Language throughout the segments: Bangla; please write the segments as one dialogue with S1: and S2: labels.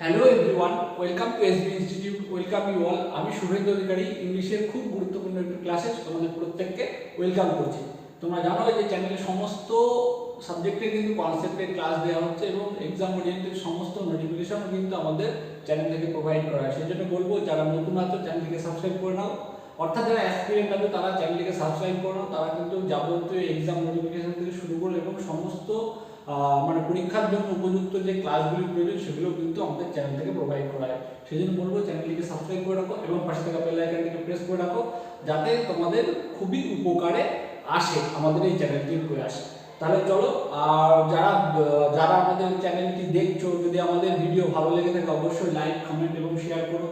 S1: Hello everyone, welcome to SB institute. Welcome you all. আমি শুভেন্দু অধিকারী ইংলিশের খুব গুরুত্বপূর্ণ একটি ক্লাসে তোমাদের প্রত্যেককে ওয়েলকাম করছি। তোমরা জানো যে চ্যানেলে সমস্ত সাবজেক্টে কিন্তু কনসেপ্টের ক্লাস দেওয়া হচ্ছে এবং এক্সাম ওরিয়েন্টেড সমস্ত নোটিফিকেশন কিন্তু আমাদের চ্যানেল থেকে প্রোভাইড করা হয়। সেই জন্য বলবো যারা নতুন আছো চ্যানেলটিকে সাবস্ক্রাইব করে নাও, অর্থাৎ যারা অ্যাসপিরেন্ট আছে তারা চ্যানেলটিকে সাবস্ক্রাইব করে নাও। তারা কিন্তু যাবতীয় এক্সাম নোটিফিকেশন থেকে শুরু করে এবং সমস্ত মানে পরীক্ষার জন্য উপযুক্ত যে ক্লাসগুলি প্রয়োজন সেগুলো কিন্তু আমাদের চ্যানেল থেকে প্রোভাইড করা হয়। সেই জন্য বলবো চ্যানেলটিকে সাবস্ক্রাইব করে রাখো এবং পাশে থাকা বেল আইকনটিকে প্রেস করে রাখো, যাতে তোমাদের খুবই উপকারে আসে আমাদের এই চ্যানেলটির প্রয়াস। তাহলে চলো, আর যারা যারা আমাদের চ্যানেলটি দেখছো, যদি আমাদের ভিডিও ভালো লেগে থাকে অবশ্যই লাইক, কমেন্ট এবং শেয়ার করো।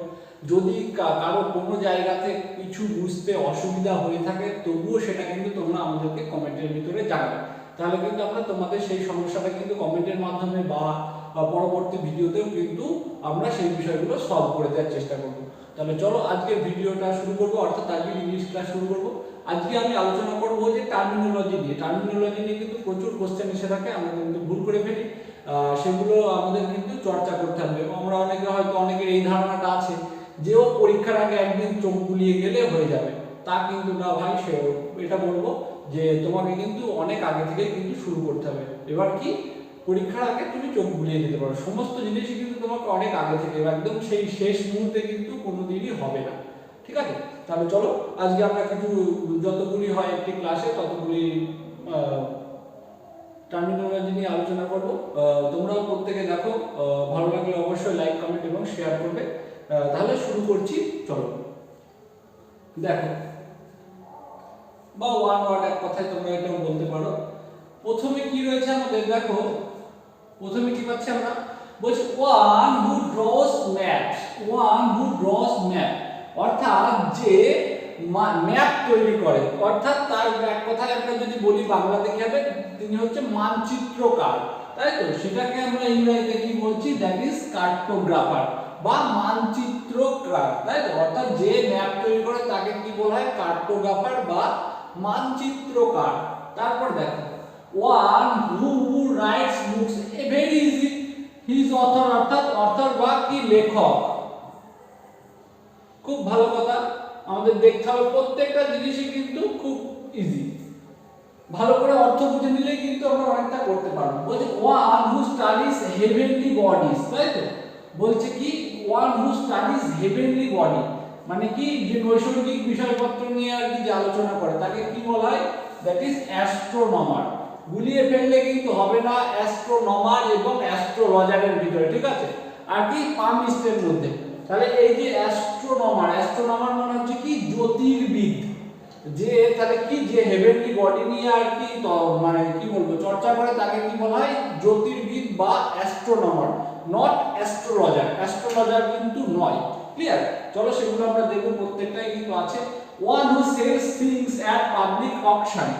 S1: যদি কারো কোনো জায়গাতে কিছু বুঝতে অসুবিধা হয়ে থাকে তবুও সেটা কিন্তু তোমরা আমাদেরকে কমেন্টের ভিতরে জানাবে, তাহলে কিন্তু আমরা তোমাদের সেই সমস্যাটা কিন্তু কমেন্টের মাধ্যমে বা পরবর্তী ভিডিওতেও কিন্তু আমরা সেই বিষয়গুলো সলভ করে দেওয়ার চেষ্টা করব। তাহলে চলো আজকে ভিডিওটা শুরু করব, অর্থাৎ আজকে ইংলিশ ক্লাস শুরু করব। আজকে আমি আলোচনা করব যে টার্মিনোলজি নিয়ে। টার্মিনোলজি নিয়ে কিন্তু প্রচুর কোশ্চেন এসে থাকে, আমরা কিন্তু ভুল করে ফেলি, সেগুলো আমাদের কিন্তু চর্চা করতে হবে। আমরা অনেকের এই ধারণাটা আছে যে ও পরীক্ষার আগে একদিন চোখ বুলিয়ে গেলে হয়ে যাবে, তা কিন্তু না ভাই। এটা বলবো যে তোমাকে কিন্তু অনেক আগে থেকে কিন্তু শুরু করতে হবে। এবার কি, পরীক্ষার আগে তুমি চোখ বুলিয়ে যেতে পারো, সমস্ত জিনিসই কিন্তু তোমাকে অনেক আগে থেকে, একদম সেই শেষ মুহূর্তে কিন্তু কোনোদিনই হবে না। ঠিক আছে, তাহলে চলো আজকে আমরা কিছু যতগুলি হয় একটি ক্লাসে ততগুলি টার্মিনোলজি নিয়ে আলোচনা করবো। তোমরাও প্রত্যেকে দেখো, ভালো লাগলে অবশ্যই লাইক, কমেন্ট এবং শেয়ার করবে। তাহলে শুরু করছি, চলো। দেখো, বা ওয়ান ওয়ার্ড এক কথায় তোমরা এটাও বলতে পারো। প্রথমে কি রয়েছে আমাদের, দেখো প্রথমে কি পাচ্ছি আমরা, বলছি one who draws map. One who draws map অর্থাৎ যে ম্যাপ তৈরি করে, অর্থাৎ তার এক কথায় আমরা যদি বলি বাংলাতে কি হবে, তিনি হচ্ছে মানচিত্রকার, তাই তো? সেটাকে আমরা ইংরেজিতে কি বলছি, দ্যাট ইজ কার্টোগ্রাফার বা মানচিত্রকার, তাই তো? অর্থাৎ যে ম্যাপ তৈরি করে তাকে কি বলা হয়, কার্টোগ্রাফার বা মানচিত্রকার। তারপর দেখো, one who writes books, a very easy, he is author, অর্থাৎ অথর বা কি লেখক। খুব ভালো কথা, আমাদের দেখতে হবে প্রত্যেকটা জিনিসই কিন্তু খুব ইজি, ভালো করে অর্থ বুঝে নিলে কিন্তু আমরা অনেকটা করতে পারবো। বলছে ওয়ান হু স্টাডিজ হেভেনলি বডিজ, তাই তো? বলছে কি, one who studies heavenly body মানে কি, যে নৈসর্গিক বিষয়পত্র নিয়ে আর কি যে আলোচনা করে তাকে কি বলা হয়, দ্যাট ইজ অ্যাস্ট্রোনমার। গুলিয়ে ফেললে কিন্তু হবে না, অ্যাস্ট্রোনমার এবং অ্যাস্ট্রোলজারের ভিতরে, ঠিক আছে? আর কি পামিস্টের মধ্যে। তাহলে এই যে অ্যাস্ট্রোনমার, অ্যাস্ট্রোনমার মানে হচ্ছে কি জ্যোতির্বিদ, যে তাহলে কি, যে হেভেনলি বডি নিয়ে আর কি মানে কি বলবো চর্চা করে তাকে কি বলা হয়, জ্যোতির্বিদ বা অ্যাস্ট্রোনমার, নট অ্যাস্ট্রোলজার। অ্যাস্ট্রোলজার কিন্তু নয়। ক্লিয়ার? চলো সেগুলো আমরা দেখব, প্রত্যেকটাই কিন্তু আছে। One who sales things at public auction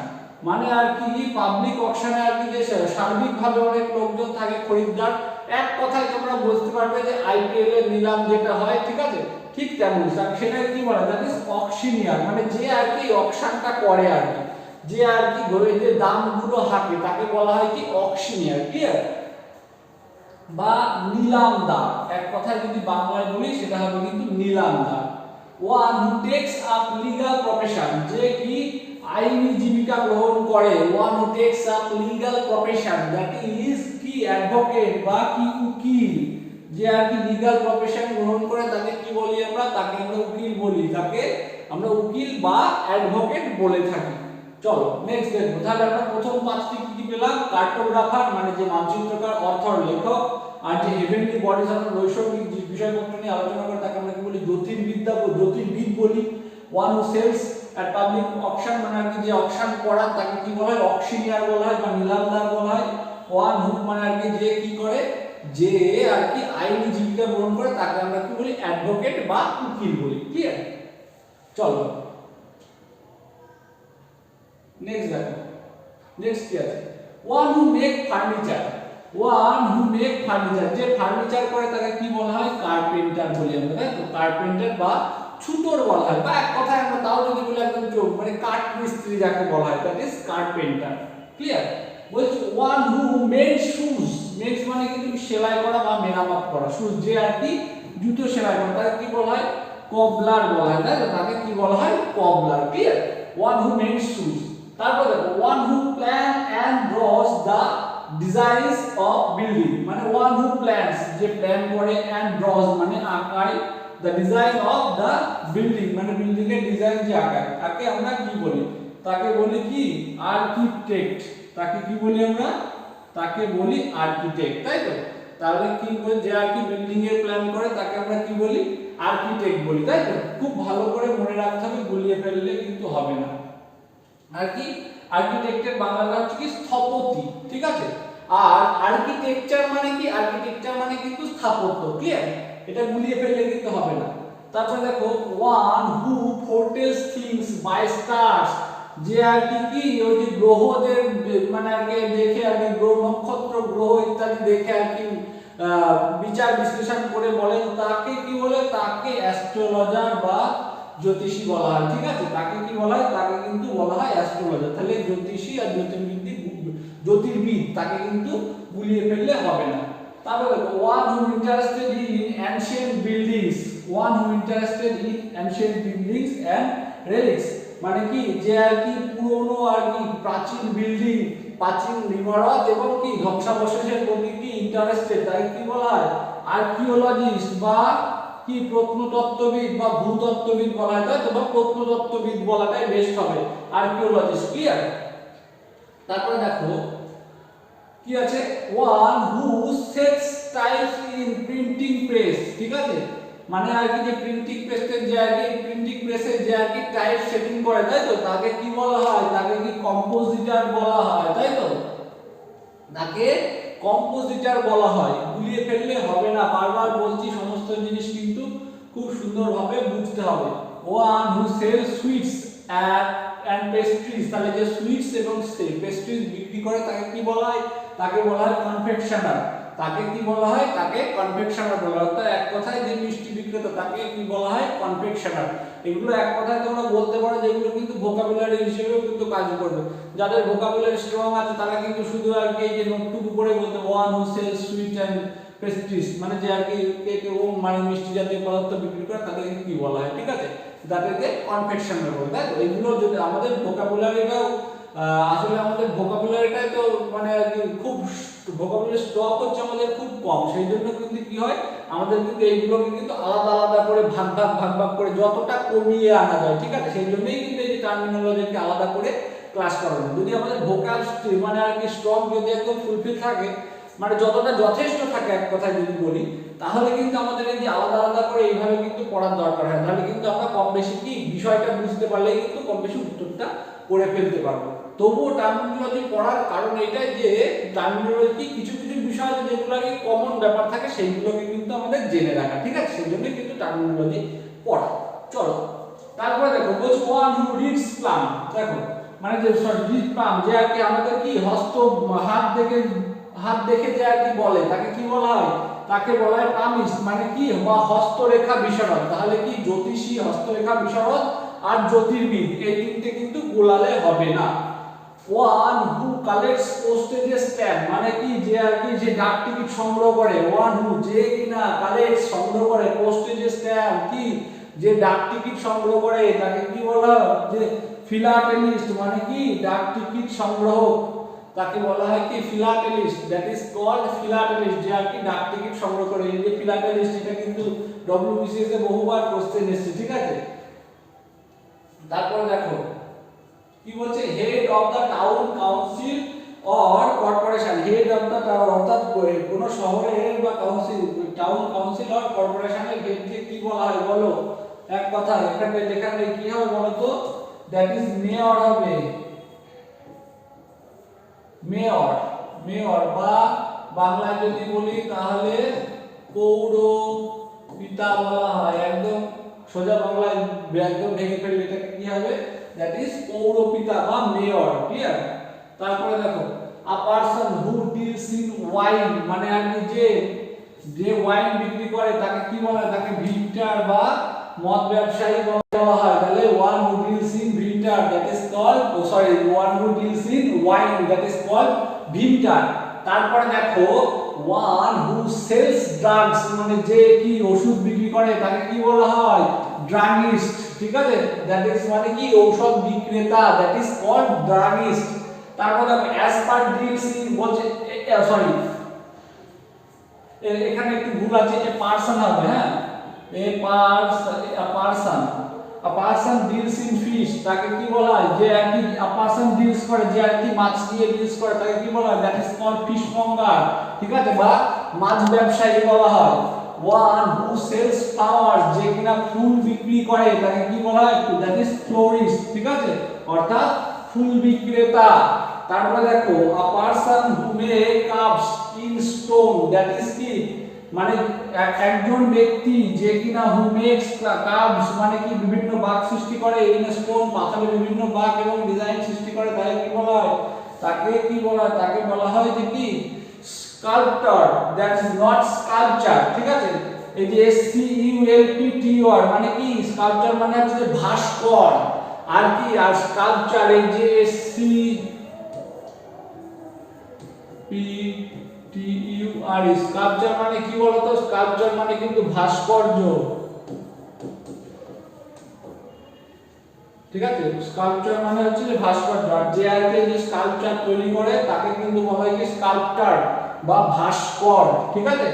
S1: মানে আর কি পাবলিক অকশনে আর কি যে সার্বিকভাবে অনেক লোকজন থাকে, খরিদ্দার। এক কথায় তোমরা বুঝতে পারবে যে আইপিএল এর নিলাম যেটা হয়, ঠিক আছে, ঠিক তেমন সেটা কি বলে, দ্যাট ইজ অকশনিয়ার, মানে যে আর কি অকশনটা করে আর কি, যে আর কি যে দামগুলো হাঁকে তাকে বলা হয় কি অকশনিয়ার। ক্লিয়ার? বা নিলামদার, এক কথায় যদি বাংলায় বলি সেটা হবে কিন্তু নিলামদার। One who takes up legal profession, যে কি আইনি জীবিকা গ্রহণ করে। One who takes up legal profession, that is কি অ্যাডভোকেট বা কি উকিল, যে আর কি লিগ্যাল প্রফেশন গ্রহণ করে তাকে কি বলি আমরা, তাকে আমরা উকিল বলি, তাকে আমরা উকিল বা অ্যাডভোকেট বলে থাকি। চলো নেক্সট দেখবো। তাহলে আমরা প্রথম পাঁচটি কি কি পেলাম, কার্টোগ্রাফার মানে যে মানচিত্রকার, অথর লেখক, আর যে হেভেনলি বডিজ আমরা নৈসর্গিক যে বিষয়পত্র নিয়ে আলোচনা করে তাকে আমরা কি বলি, জ্যোতির্বিদ বলি। One who sales at public auction মানে আর কি যে অকশন করা তাকে কি বলা হয়, অকশনিয়ার বলা হয় বা নিলামদার বলা হয়। ওয়ান হু মানে আর কি যে কি করে, যে আর কি আইনি জীবিকা গ্রহণ করে তাকে আমরা কি বলি, অ্যাডভোকেট বা উকিল বলি। ক্লিয়ার? চলো নেক্সট দেখো, নেক্সট কি আছে, one who make furniture. One who make furniture, যে ফার্নিচার করে তাকে কি বলা হয়, কার্পেন্টার বলি আমরা, তাই তো? কার্পেন্টার বা ছুতোর বলা হয়, বা এক কথায় আমরা তাও যদি বলি একদম চোখ মানে কাঠ মিস্ত্রি যাকে বলা হয়, দ্যাট ইজ কার্পেন্টার। ক্লিয়ার? বলছি one who made shoes, makes মানে কিন্তু সেলাই করা বা মেরামত করা, শুজ যে আর কি জুতো সেলাই করা তাকে কি বলা হয়, কবলার বলা হয়, তাই তো তাকে কি বলা হয়, cobbler. Clear? One who makes shoes. তারপর দেখো one who plan and draws the designs of building, মানে ওয়ান হু প্ল্যানস যে প্ল্যান করে, এন্ড ড্রস মানে আঁকায়, the design of the building মানে বিল্ডিং এর ডিজাইন যে আঁকায়, তাকে আমরা কি বলি, তাকে বলি কি আর্কিটেক্ট। তাকে কি বলি আমরা, তাকে বলি আর্কিটেক্ট, তাই তো? তাহলে কি বলি, যে আর কি বিল্ডিং এর প্ল্যান করে তাকে আমরা কি বলি, আর্কিটেক্ট বলি, তাই তো? খুব ভালো করে মনে রাখতে হবে, গুলিয়ে ফেললে কিন্তু হবে না। আর কি আর্কিটেক্টের বাংলাটা হচ্ছে কি স্থপতি, ঠিক আছে? আর আর্কিটেকচার মানে কি, আর্কিটেকচার মানে কিন্তু স্থাপত্য। ক্লিয়ার? এটা গুলিয়ে ফেললে কিন্তু হবে না। তারপরে দেখো one who foretells things by stars, যে আর কি কি ওই যে গ্রহদের মানে আর কি দেখে আর কি গ্রহ নক্ষত্র গ্রহ ইত্যাদি দেখে আর কি বিচার বিশ্লেষণ করে বলেন, তাকে কি বলে, তাকে অ্যাস্ট্রোলজার বা জ্যোতিষী বলা হয়। ঠিক আছে? তাকে কি বলা হয়, তাকে কিন্তু বলা হয় অ্যাস্ট্রোলজার। তাহলে জ্যোতিষী আর জ্যোতির্বিদ তাকে কিন্তু গুলিয়ে ফেললে হবে না। তারপরে দেখো one who interested in ancient buildings, one who interested in ancient buildings and relics, মানে কি যে আর কি পুরনো আর কি প্রাচীন বিল্ডিং, প্রাচীন ইমারত এবং কি ধ্বংসাবশেষের প্রতি কি ইন্টারেস্টেড, তাকে কি বলা হয়, আর্কিওলজিস্ট বা কি প্রত্নতত্ত্ববিদ বা ভূতত্ত্ববিদ বলা হয়, তাই তো? বা প্রত্নতত্ত্ববিদ বলাটাই বেস্ট হবে, আর্কিওলজিস্ট। ক্লিয়ার? তারপরে দেখো কি আছে, one who sets types in printing press, ঠিক আছে? মানে আর কি যে প্রিন্টিং প্রেসের যে আর কি প্রিন্টিং প্রেসের যে আর কি টাইপ সেটিং করে, তাই তো? তাকে কি বলা হয়, তাকে কি কম্পোজিটর বলা হয়, তাই তো? তাকে কম্পোজিটর বলা হয়। গুলিয়ে ফেললে হবে না, বারবার বলছি, সমস্ত জিনিস কিন্তু খুব সুন্দরভাবে বুঝতে হবে। One who sell sweets and pastries, তাহলে যে সুইটস এবং পেস্ট্রিজ বিক্রি করে তাকে কি বলা হয়, তাকে বলা হয় কনফেকশনার। তাকে কি বলা হয়, তাকে কনফেকশনার বলা হয়। অর্থাৎ এক কথায় যে মিষ্টি বিক্রেতা তাকে কি বলা হয়, কনফেকশনার। এগুলো এক কথায় তোমরা বলতে পারো, যেগুলো কিন্তু ভোকাবুলারি হিসেবেও কিন্তু কাজ করবে। যাদের ভোকাবুলারি স্ট্রং আছে তারা কিন্তু শুধু আর কি এই যে নোটটুকু করে বলতে, one who sell sweet and pastries, মানে যে আর কি কেক এবং মানে মিষ্টি জাতীয় পদার্থ বিক্রি করে তাদেরকে কি বলা হয়, ঠিক আছে? তাদেরকে কনফেকশনার বলে, তাই তো? এগুলো যদি আমাদের ভোকাবুলারিটাও আসলে আমাদের ভোকাবুলারিটাই তো মানে আর কি খুব ভোকাবুলারি স্টক হচ্ছে আমাদের খুব কম, সেই জন্য কিন্তু কি হয় আমাদের কিন্তু এইগুলোকে কিন্তু আলাদা আলাদা করে ভাগ ভাগ করে যতটা কমিয়ে আনা যায়, ঠিক আছে? সেই জন্যই কিন্তু এই যে টার্মিনোলজিকে আলাদা করে ক্লাস করানো। যদি আমাদের ভোকাল মানে আর কি স্টক যদি একদম ফুলফিল থাকে, মানে যতটা যথেষ্ট থাকে এক কথায় যদি বলি, তাহলে কিন্তু আমাদের এই যে আলাদা আলাদা করে এইভাবে কিন্তু পড়ার দরকার হয়। তাহলে কিন্তু আমরা কম বেশি কি বিষয়টা বুঝতে পারলেই কিন্তু কম বেশি উত্তরটা করে ফেলতে পারবো। তবুও টার্মিনোলজি পড়ার কারণ এটাই যে টার্মিনোলজি কিছু কিছু বিষয় আছে যেগুলো কি কমন ব্যাপার থাকে, সেইগুলোকে কিন্তু আমাদের জেনে রাখা, ঠিক আছে? সেই জন্য কিন্তু টার্মিনোলজি পড়া। চলো তারপরে দেখো বলছি ওয়ান হু রিডস প্লাম, দেখো মানে যে রিড প্লাম যে আর কি আমাদের কি হাত দেখে যে আর কি বলে তাকে কি বলা হয়, তাকে বলা হয় পামিস্ট, মানে কি বা হস্তরেখা বিশারদ। তাহলে কি জ্যোতিষী, হস্তরেখা বিশারদ আর জ্যোতির্বিদ, এই তিনটে কিন্তু গোলালে হবে না। One who collects postage stamp, মানে কি যে আর কি যে ডাক টিকিট সংগ্রহ করে, ওয়ান হু যে কিনা কালেক্ট সংগ্রহ করে পোস্টেজ স্ট্যাম্প কি যে ডাক টিকিট সংগ্রহ করে তাকে কি বলা হয়, যে ফিলাটেলিস্ট, মানে কি ডাক টিকিট সংগ্রহক, তাকে বলা হয় কি ফিলাটেলিস্ট, দ্যাট ইজ কল্ড ফিলাটেলিস্ট, যে আর কি ডাক টিকিট সংগ্রহ করে। এই যে ফিলাটেলিস্ট এটা কিন্তু ডব্লিউবিসিএস এ বহুবার কোশ্চেন এসেছে, ঠিক আছে? তারপর দেখো কি বলছে, head of the town council or corporation, head of the town অর্থাৎ কোন শহরের বা কাউন্সিল, টাউন কাউন্সিল অর কর্পোরেশনের হেডকে কি বলা হয় বলো এক কথা। এখানে লেখা নেই কি হবে বলো তো, দ্যাট ইজ মেয়র হবে, মেয়র। মেয়র বা বাংলায় যদি বলি তাহলে পৌর পিতা বলা হয়। একদম সোজা বাংলায় একদম ভেঙে ফেললে এটাকে কি হবে, দ্যাট ইজ পৌর পিতা বা মেয়র। ক্লিয়ার? তারপরে দেখো আ person who deals in wine, মানে আর কি যে ওয়াইন বিক্রি করে তাকে কি বলা হয়, তাকে ভিন্টার বা মদ ব্যবসায়ী বলা হয়। তাহলে one who deals in vintner that is called one who deals in wine that is called vintner. তারপরে দেখো ওয়ান হু সেলস ড্রাগস মানে যে কি ওষুধ বিক্রি করে তাকে কি বলা হয় ড্রাগিস্ট ঠিক আছে দ্যাট ইজ মানে কি ঔষধ বিক্রেতা দ্যাট ইজ কল্ড ড্রাগিস্ট তারপর দেখো অ্যাজ পার ডিলস ইন বলছে সরি এখানে একটু ভুল আছে এ পারসন হবে হ্যাঁ a person deals in fish তাকে কি বলা হয় যে আর কি পারসন ডিলস করে যে আর কি মাছ দিয়ে ডিলস করে তাকে কি বলা হয় that is called fishmonger ঠিক আছে বা মাছ ব্যবসায়ী বলা হয় ওয়ান হু সেলস ফ্লাওয়ার্স যে কিনা ফুল বিক্রি করে তাকে কি বলা হয় দ্যাট ইজ ফ্লোরিস্ট ঠিক আছে অর্থাৎ ফুল বিক্রেতা তারপরে দেখো আ person who make cups in stone that is কি মানে একজন ব্যক্তি যে কিনা হু মেক্স কাপস মানে কি বিভিন্ন বাঁক সৃষ্টি করে ইন স্টোন পাথরে বিভিন্ন বাঁক এবং ডিজাইন সৃষ্টি করে তাকে কি বলা হয় তাকে কি বলা হয় তাকে বলা হয় যে কি স্কাল্পটর দ্যাট ইজ নট স্কাল্পচার ঠিক আছে এই যে SCULPTOR মানে কি স্কাল্পচার মানে হচ্ছে ভাস্কর আর কি আর স্কাল্পচার এই যে SCPTUR স্কাল্পচার মানে কি বলতো স্কাল্পচার মানে কিন্তু ভাস্কর্য ঠিক আছে স্কাল্পচার মানে হচ্ছে যে ভাস্কর্য আর যে আর যে স্কাল্পচার তৈরি করে তাকে কিন্তু বলা হয় কি স্কাল্পটার বা ভাস্কর ঠিক আছে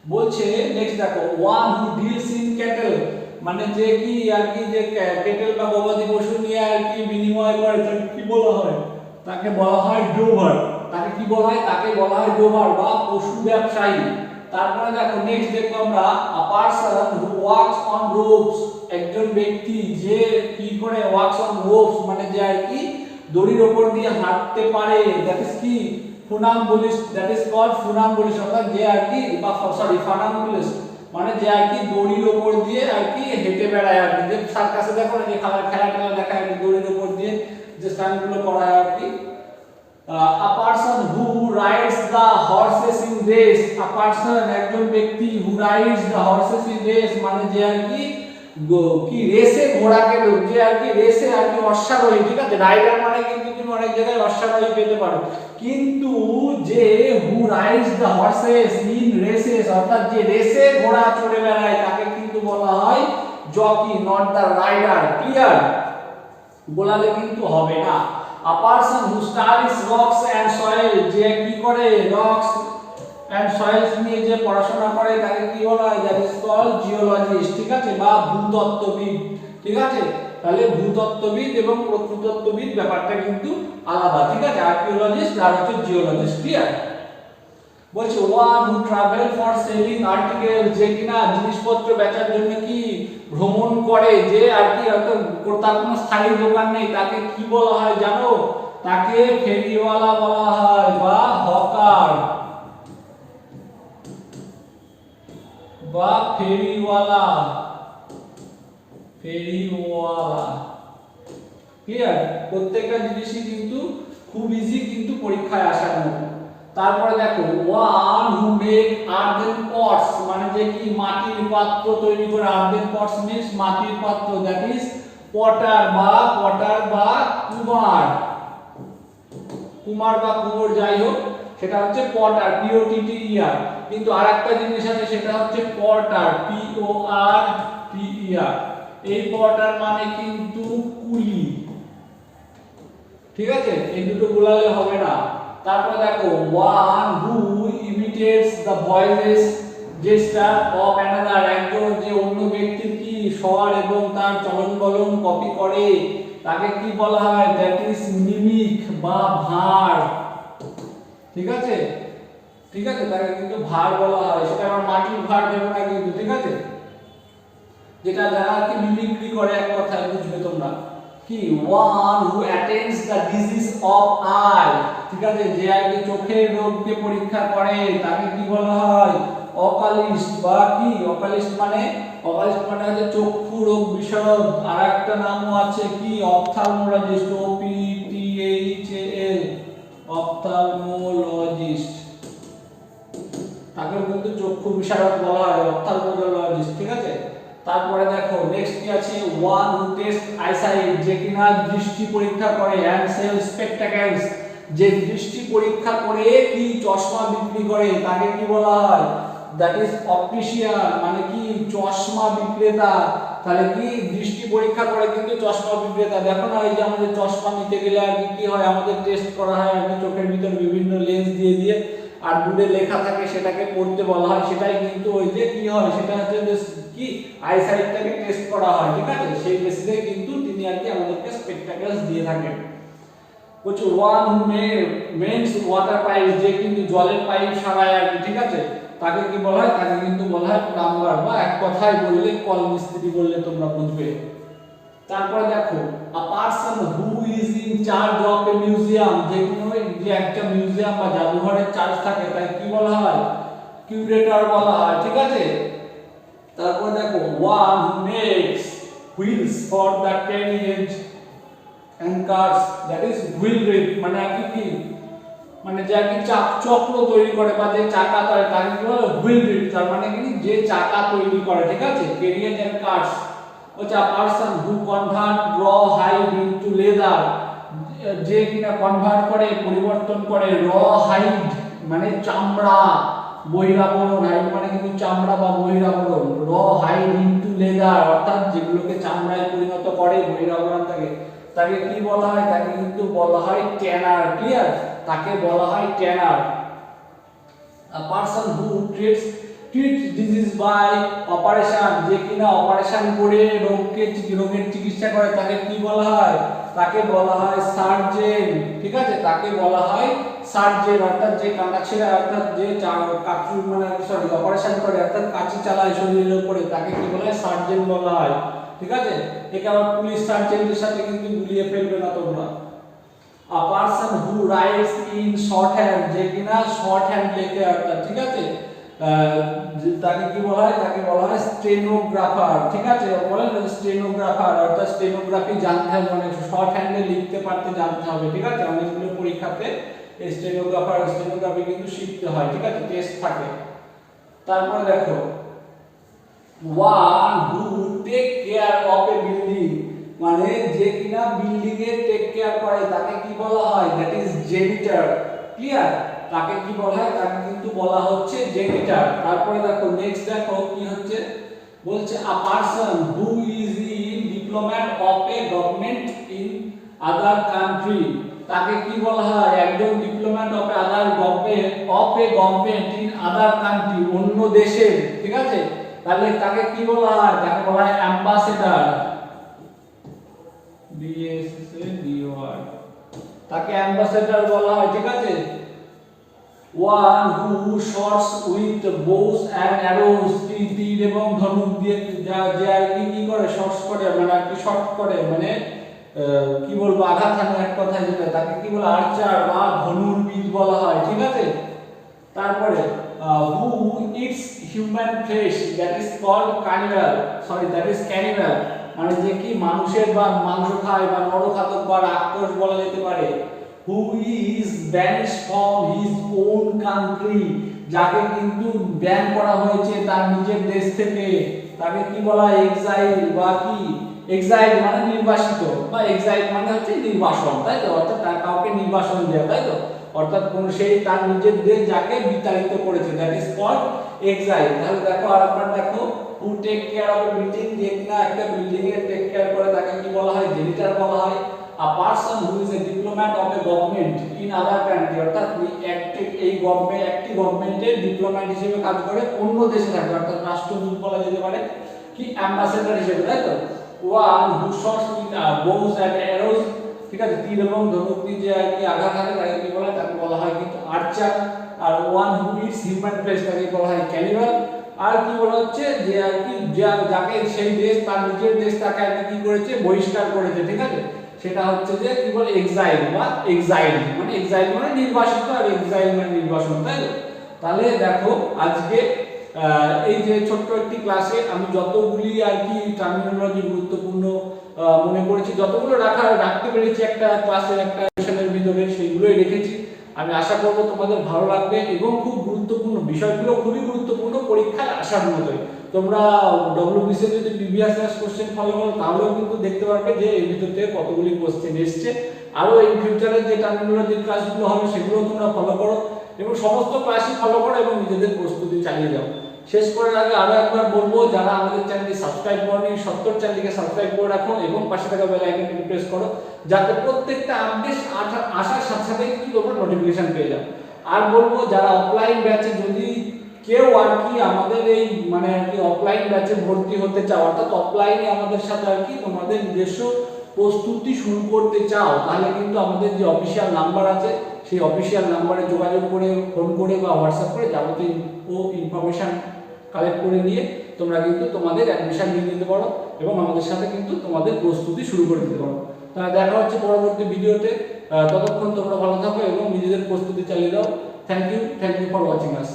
S1: বলছে নেক্সট দেখো one who deals in cattle মানে যে কি আর কি যে ক্যাটেল বা গবাদি পশু নিয়ে আর কি বিনিময় করে তাকে কি বলা হয় তাকে বলা হয় ড্রোভার তাকে কি বলা হয় তাকে বলা হয় ড্রোভার বা পশু ব্যবসায়ী তারপরে দেখো নেক্সট দেখো আমরা আ person who walks on ropes একজন ব্যক্তি যে কি করে ওয়াকস অন রোপস মানে যে আর কি দড়ির উপর দিয়ে হাঁটতে পারে দ্যাট ইজ কি ফুনাম্বুলিস্ট দ্যাট ইজ কল্ড ফুনাম্বুলিস্ট অর্থাৎ যে আর কি বা সরি ফানাম্বুলিস্ট মানে যে আর কি দড়ির উপর দিয়ে আর কি হেঁটে বেড়ায় আর কি যে সার্কাসে দেখো না যে খেলা দেখায় আর কি দড়ির উপর দিয়ে যে স্টান্টগুলো করা হয় আর কি a person who rides the horses in race a person একজন ব্যক্তি who rides the horses in race মানে যে আর কি কি রেসে ঘোড়াকে যে আর কি রেসে আর কি অশ্বারোহী ঠিক আছে রাইডার মানে কিন্তু তুমি অনেক জায়গায় অশ্বারোহী পেতে পারো কিন্তু যে who rides the horses in races অর্থাৎ যে রেসে ঘোড়া চড়ে বেড়ায় তাকে কিন্তু বলা হয় jockey not the rider clear বলালে কিন্তু হবে না a person who studies rocks and soil যে কি করে rocks and soils নিয়ে যে পড়াশোনা করে তাকে কি বলা হয় দ্যাট ইজ কল্ড জিওলজিস্ট ঠিক আছে বা ভূতত্ত্ববিদ ঠিক আছে তাহলে ভূতত্ত্ববিদ এবং প্রত্নতত্ত্ববিদ ব্যাপারটা কিন্তু আলাদা ঠিক আছে আর্কিওলজিস্ট আর হচ্ছে জিওলজিস্ট ক্লিয়ার বলছে one who travel for selling article যে কিনা জিনিসপত্র বেচার জন্য কি ভ্রমণ করে যে আর কি তার কোনো স্থায়ী দোকান নেই তাকে কি বলা হয় জানো তাকে ফেরিওয়ালা বলা হয় বা হকার বা ফেরিওয়ালা ক্লিয়ার প্রত্যেকটা জিনিসই কিন্তু খুব ইজি কিন্তু পরীক্ষায় আসার মতো তারপরে দেখো ওয়ান হু মেক আর্দেন পটস মানে যে কি মাটির পাত্র তৈরি করে আর্দেন পটস মিন্স মাটির পাত্র দ্যাট ইজ পটার বা কুমার বা কুমোর যাই হোক সেটা হচ্ছে পটার POTTER কিন্তু আরেকটা জিনিস আছে সেটা হচ্ছে পটার PORTER এই পটার মানে কিন্তু কুলি ঠিক আছে এই দুটো গোলালে হবে না তারপর দেখো one who imitates the voices gesture of another একজন যে অন্য ব্যক্তির কি স্বর এবং তার চলন বলন কপি করে তাকে কি বলা হয় দ্যাট ইজ মিমিক বা ভার ঠিক আছে তাকে কিন্তু ভার বলা হয় সেটা আমার মাটির ভার দেব না কিন্তু ঠিক আছে যেটা যারা কি মিমিক্রি করে এক কথায় বুঝবে তোমরা কি one who attends the disease of I ঠিক আছে যে আর কি চোখের রোগকে পরীক্ষা করে তাকে কি বলা হয় অকালিস্ট বা কি অকালিস্ট মানে হচ্ছে চক্ষু রোগ বিশারদ আরেকটা নামও আছে কি অপথ্যালমোলজিস্ট OPTHAL অপথ্যালমোলজিস্ট তাকে কিন্তু চক্ষু বিশারদ বলা হয় অপথ্যালমোলজিস্ট ঠিক আছে তারপরে দেখো নেক্সট কি আছে, ওয়ান হু টেস্ট আইসাইট, যে কিনা দৃষ্টি পরীক্ষা করে, অ্যান্ড সেল স্পেকটাকেলস, যে দৃষ্টি পরীক্ষা করে কি চশমা বিক্রি করে তাকে কি বলা হয়, দ্যাট ইজ অপটিশিয়ান, মানে কি চশমা বিক্রেতা। তাহলে কি দৃষ্টি পরীক্ষা করে কিন্তু চশমা বিক্রেতা। দেখো না, এই যে আমাদের চশমা নিতে গেলে আর কি হয়, আমাদের টেস্ট করা হয় আর কি, চোখের ভিতর বিভিন্ন লেন্স দিয়ে দিয়ে আর দূরে লেখা থাকে সেটাকে পড়তে বলা হয়, সেটাই কিন্তু ওই যে কি হয়, সেটা হচ্ছে যে কি আইসাইটটাকে টেস্ট করা হয়, ঠিক আছে। সেই বেসিসে কিন্তু তিনি আর কি আমাদেরকে স্পেকটাকেলস দিয়ে থাকেন। বলছে one who mends water pipe, যে কিন্তু জলের পাইপ সারায় আর কি, ঠিক আছে, তাকে কি বলা হয়, তাকে কিন্তু বলা হয় প্লাম্বার, বা এক কথায় বললে কল মিস্ত্রি বললে তোমরা বুঝবে। তারপরে দেখো আ person who is in charge of A museum, যে কোনো যে একটা মিউজিয়াম বা জাদুঘরের চার্জ থাকে তাই কি বলা হয়, কিউরেটর বলা হয়, ঠিক আছে। তারপরে দেখো one who makes wheels for the carriage and cars, that is wheelwright, মানে কি মানে যে আর কি চক্র তৈরি করে বা যে চাকা তৈরি তাকে কি বলে হুইল রিগ, তার মানে কি যে চাকা তৈরি করে, ঠিক আছে, ক্যারিয়েজ এন্ড কার্স। হচ্ছে a person who convert raw hide into leather, যে কিনা কনভার্ট করে পরিবর্তন করে র হাইড মানে চামড়া, বহিরাবরণ, হাইড মানে কিন্তু চামড়া বা বহিরাবরণ, র হাইড ইনটু লেদার অর্থাৎ যেগুলোকে চামড়ায় পরিণত করে বহিরাবরণ থাকে, তাকে কি বলা হয়, তাকে কিন্তু বলা হয় ট্যানার, ক্লিয়ার, তাকে বলা হয় tanner. A person who treats disease by operation, যে কিনা অপারেশন করে রোগের চিকিৎসা করে তাকে কি বলা হয়, তাকে বলা হয় সার্জন, ঠিক আছে, তাকে বলা হয় সার্জন, অর্থাৎ যে কাটাছেড়া অর্থাৎ যে কাটু মানে সরি অপারেশন করে অর্থাৎ কাঁচি চালায় শরীরের উপরে তাকে কি বলা হয়, সার্জন বলা হয়, ঠিক আছে। একে আবার পুলিশ সার্জনদের সাথে কিন্তু গুলিয়ে ফেলবে না তোমরা। আ person who writes in short hand, যে কিনা শর্ট হ্যান্ড লেখে অর্থাৎ, ঠিক আছে, তাকে কি বলা হয়, তাকে বলা হয় স্টেনোগ্রাফার, ঠিক আছে, বলেন স্টেনোগ্রাফার অর্থাৎ স্টেনোগ্রাফি জানতে হবে, মানে শর্ট হ্যান্ডে লিখতে পারতে জানতে হবে, ঠিক আছে। অনেকগুলো পরীক্ষাতে এই স্টেনোগ্রাফি কিন্তু শিখতে হয়, ঠিক আছে, টেস্ট থাকে। তারপরে দেখো one who take care of a building, মানে যে কিনা বিল্ডিং এর টেক কেয়ার করে তাকে কি বলা হয়, দ্যাট ইজ জেনিটর, ক্লিয়ার, তাকে কি বলা হয়, তাকে কিন্তু বলা হচ্ছে জেনিটর। তারপরে দেখো নেক্সট দেখো কি হচ্ছে, বলছে আ person who is in diplomat of a government in other country, তাকে কি বলা হয়, একজন diplomat of a government in other country, অন্য দেশের, ঠিক আছে, তাহলে তাকে কি বলা হয়, তাকে বলা হয় অ্যাম্বাসেডর, বিএসএডওআর, তাকে অ্যাম্বাসেডর বলা হয়, ঠিক আছে। One who shoots with bows and arrows, তীর এবং ধনুক দিয়ে যে আর কি করে শটস করে, মানে আর কি শট করে, মানে কি বলবো আঘাত হানে এক কথায় যেটা, তাকে কি বলে আর্চার বা ধনুর্বিদ বলা হয়, ঠিক আছে। তারপরে who eats human flesh, that is called cannibal, that is cannibal, মানে যে কি মানুষের বা মাংস খায় বা নরখাতক বা রাক্ষস বলা যেতে পারে। Who is banish from his own country, যাকে কিন্তু ব্যান করা হয়েছে তার নিজের দেশ থেকে, তাকে কি বলা হয় এক্সাইল, বা কি এক্সাইল মানে নির্বাসিত, বা এক্সাইল মানে হচ্ছে নির্বাসন, তাই তো, অর্থাৎ তার কাউকে নির্বাসন দেওয়া, তাই তো, অর্থাৎ কোন সেই তার নিজের দেশ যাকে বিতাড়িত করেছে, দ্যাট ইজ কল্ড এক্সাইল। তাহলে দেখো আরেকবার দেখো, who take care of a building, যে কিনা একটা বিল্ডিং এর টেক কেয়ার করে তাকে কি বলা হয়, জেনিটর বলা হয়। আ person who is a diplomat of a government in other country, অর্থাৎ এই একটি গভর্নমেন্টের ডিপ্লোম্যাট হিসেবে কাজ করে অন্য দেশে থাকে, অর্থাৎ রাষ্ট্রদূত বলা যেতে পারে, কি অ্যাম্বাসেডর হিসেবে, তাই তো। One who shoots with bows and arrows, ঠিক আছে, তীর এবং ধনুক দিয়ে যে আর কি আঘাত হানে তাকে কি বলা হয়, তাকে বলা হয় কিন্তু আর্চার। আর one who eats human flesh, তাকে বলা হয় ক্যানিবাল। আর কি বলা হচ্ছে যে আর কি যাকে সেই দেশ তার নিজের দেশ তাকে আর কি করেছে, বহিষ্কার করেছে, ঠিক আছে, সেটা হচ্ছে যে কি বলে এক্সাইল বা এক্সাইল মানে নির্বাসিত, আর এক্সাইল মানে নির্বাসন, তাই তো। তাহলে দেখো আজকে এই যে ছোট্ট একটি ক্লাসে আমি যতগুলি আর কি টার্মিনোলজি গুরুত্বপূর্ণ মনে করেছি, যতগুলো রাখতে পেরেছি একটা ক্লাসের একটা সেশনের ভিতরে, সেইগুলোই রেখেছি। আমি আশা করব তোমাদের ভালো লাগবে এবং খুব গুরুত্বপূর্ণ বিষয়গুলো, খুবই গুরুত্বপূর্ণ, পরীক্ষায় আসার মতোই। তো তোমরা ডব্লিউবিসি যদি প্রিভিয়াস ইয়ার্স কোশ্চেন ফলো করো তাহলেও কিন্তু দেখতে পারবে যে এর ভিতর থেকে কতগুলি কোশ্চেন এসছে। আরও এই ফিউচারের যে টার্মিনোলজির ক্লাসগুলো হবে সেগুলো তোমরা ফলো করো এবং সমস্ত ক্লাসই ফলো করো এবং নিজেদের প্রস্তুতি চালিয়ে যাও। শেষ করার আগে আরো একবার বলবো, যারা আমাদের চ্যানেলটি সাবস্ক্রাইব করনি সত্তর চ্যানেলটিকে সাবস্ক্রাইব করে রাখো এবং পাশে থাকা বেল আইকনটি প্রেস করো, যাতে প্রত্যেকটা আপডেট আসার সাথে সাথে কিন্তু তোমরা নোটিফিকেশন পেয়ে যাও। আর বলবো যারা অফলাইন ব্যাচে যদি কেউ আর কি আমাদের এই মানে আর কি অফলাইন ব্যাচে ভর্তি হতে চাও, অর্থাৎ অফলাইনে আমাদের সাথে আর কি তোমাদের নিজস্ব প্রস্তুতি শুরু করতে চাও, তাহলে কিন্তু আমাদের যে অফিসিয়াল নাম্বার আছে সেই অফিসিয়াল নাম্বারে যোগাযোগ করে, ফোন করে বা হোয়াটসঅ্যাপ করে যাবতীয় ইনফরমেশন কালেক্ট করে নিয়ে তোমরা কিন্তু তোমাদের অ্যাডমিশন নিয়ে নিতে পারো এবং আমাদের সাথে কিন্তু তোমাদের প্রস্তুতি শুরু করে দিতে পারো। তাহলে দেখা হচ্ছে পরবর্তী ভিডিওতে। ততক্ষণ তোমরা ভালো থাকো এবং নিজেদের প্রস্তুতি চালিয়ে দাও। Thank you for watching us.